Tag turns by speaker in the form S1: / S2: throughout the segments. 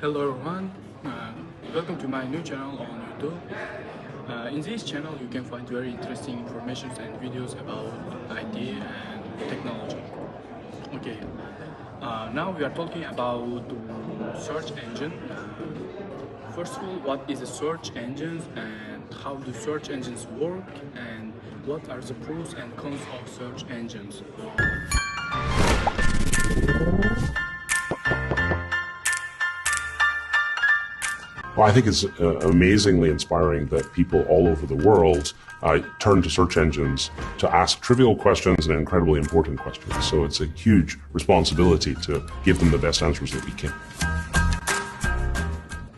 S1: Hello everyone, welcome to my new channel on YouTube. In this channel you can find very interesting information and videos about IT and technology. Okay, now we are talking about search engine. First of all, what is a search engine and how do search engines work and what are the pros and cons of search engines?
S2: Well, I think it's amazingly inspiring that people all over the world turn to search engines to ask trivial questions and incredibly important questions. So it's a huge responsibility to give them the best answers that we can.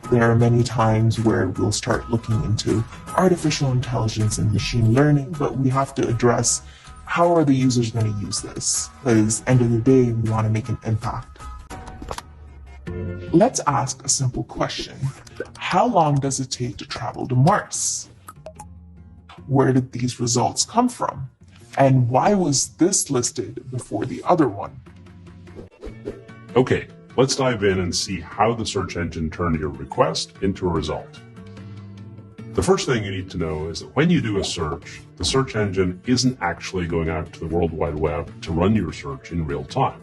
S3: There are many times where we'll start looking into artificial intelligence and machine learning, but we have to address how are the users going to use this? Because end of the day, we want to make an impact. Let's ask a simple question. How long does it take to travel to Mars? Where did these results come from? And why was this listed before the other one?
S2: Okay, let's dive in and see how the search engine turned your request into a result. The first thing you need to know is that when you do a search, the search engine isn't actually going out to the World Wide Web to run your search in real time.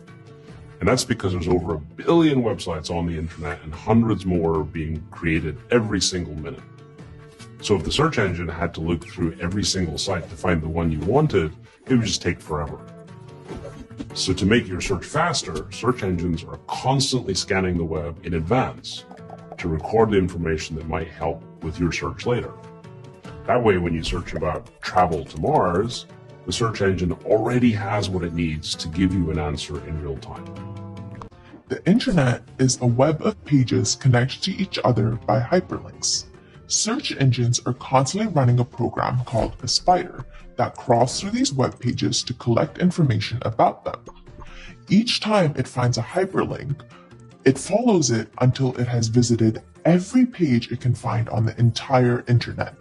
S2: And that's because there's over 1 billion websites on the internet and hundreds more being created every single minute. So if the search engine had to look through every single site to find the one you wanted, it would just take forever. So to make your search faster, search engines are constantly scanning the web in advance to record the information that might help with your search later. That way, when you search about travel to Mars, the search engine already has what it needs to give you an answer in real time.
S3: The internet is a web of pages connected to each other by hyperlinks. Search engines are constantly running a program called a spider that crawls through these web pages to collect information about them. Each time it finds a hyperlink, it follows it until it has visited every page it can find on the entire internet.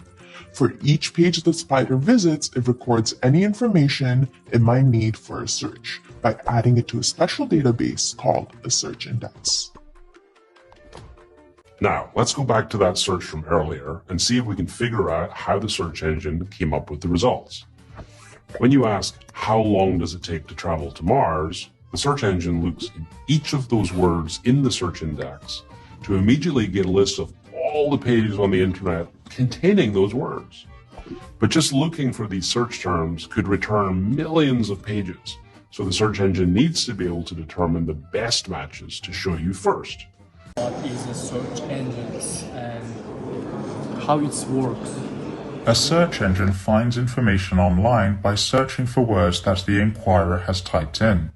S3: For each page the spider visits, it records any information it might need for a search by adding it to a special database called a search index.
S2: Now, let's go back to that search from earlier and see if we can figure out how the search engine came up with the results. When you ask, how long does it take to travel to Mars, the search engine looks at each of those words in the search index to immediately get a list of all the pages on the internet containing those words. But just looking for these search terms could return millions of pages, so the search engine needs to be able to determine the best matches to show you first.
S1: What is a search engine and how it works?
S4: A search engine finds information online by searching for words that the inquirer has typed in.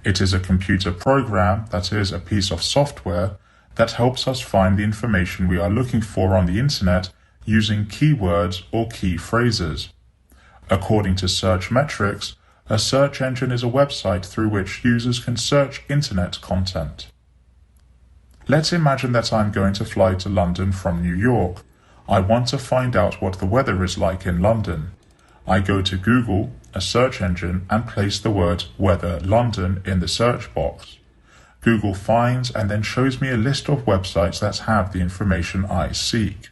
S4: It is a computer program, that is, a piece of software, that helps us find the information we are looking for on the internet using keywords or key phrases. According to Searchmetrics, a search engine is a website through which users can search internet content. Let's imagine that I'm going to fly to London from New York. I want to find out what the weather is like in London. I go to Google, a search engine, and place the word weather London in the search box. Google finds and then shows me a list of websites that have the information I seek.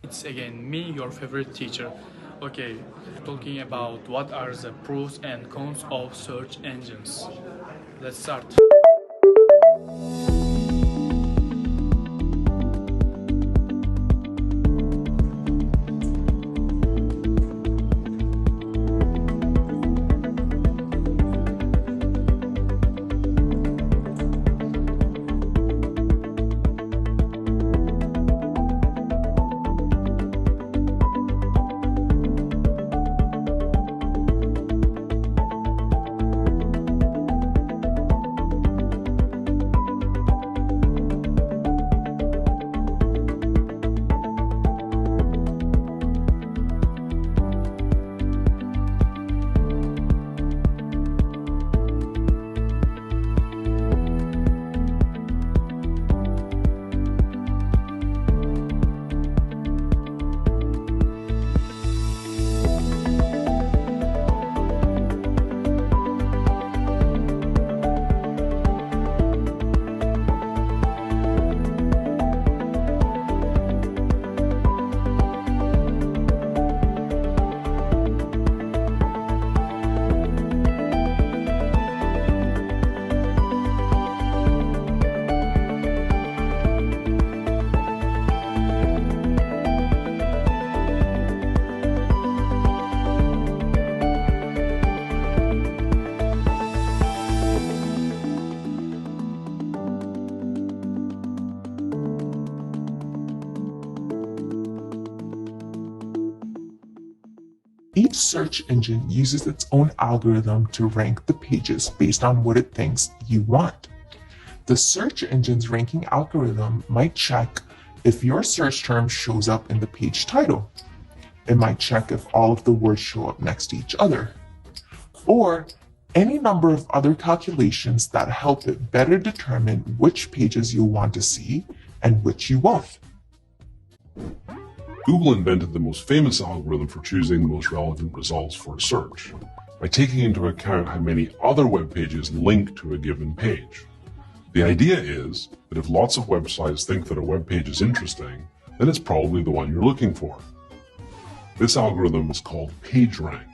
S1: It's again me, your favorite teacher. Okay, talking about what are the pros and cons of search engines. Let's start.
S3: Each search engine uses its own algorithm to rank the pages based on what it thinks you want. The search engine's ranking algorithm might check if your search term shows up in the page title. It might check if all of the words show up next to each other, or any number of other calculations that help it better determine which pages you'll want to see and which you won't.
S2: Google invented the most famous algorithm for choosing the most relevant results for a search by taking into account how many other web pages link to a given page. The idea is that if lots of websites think that a web page is interesting, then it's probably the one you're looking for. This algorithm is called PageRank,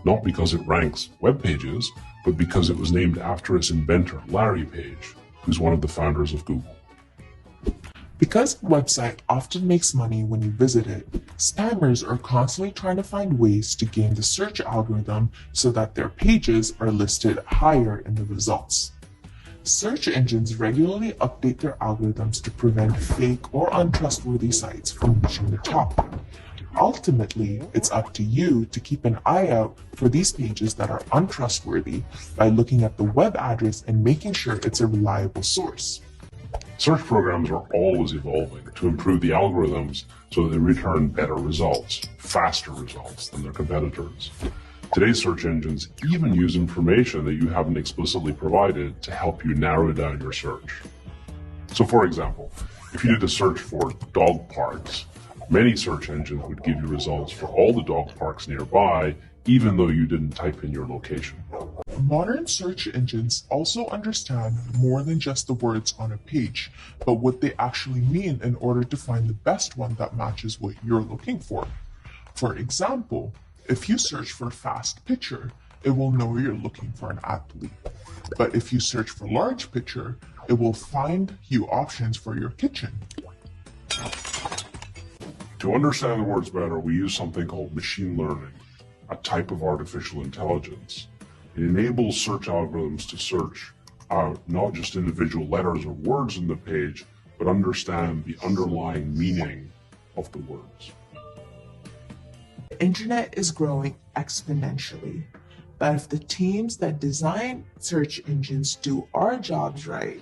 S2: not because it ranks web pages, but because it was named after its inventor, Larry Page, who's one of the founders of Google.
S3: Because a website often makes money when you visit it, spammers are constantly trying to find ways to game the search algorithm so that their pages are listed higher in the results. Search engines regularly update their algorithms to prevent fake or untrustworthy sites from reaching the top. Ultimately, it's up to you to keep an eye out for these pages that are untrustworthy by looking at the web address and making sure it's a reliable source.
S2: Search programs are always evolving to improve the algorithms so that they return better results, faster results than their competitors. Today's search engines even use information that you haven't explicitly provided to help you narrow down your search. So for example, if you did a search for dog parks, many search engines would give you results for all the dog parks nearby, even though you didn't type in your location.
S3: Modern search engines also understand more than just the words on a page, but what they actually mean in order to find the best one that matches what you're looking for. For example, if you search for fast picture, it will know you're looking for an athlete. But if you search for large picture, it will find you options for your kitchen.
S2: To understand the words better, we use something called machine learning, a type of artificial intelligence. It enables search algorithms to search out not just individual letters or words in the page, but understand the underlying meaning of the words.
S3: The internet is growing exponentially, but if the teams that design search engines do our jobs right,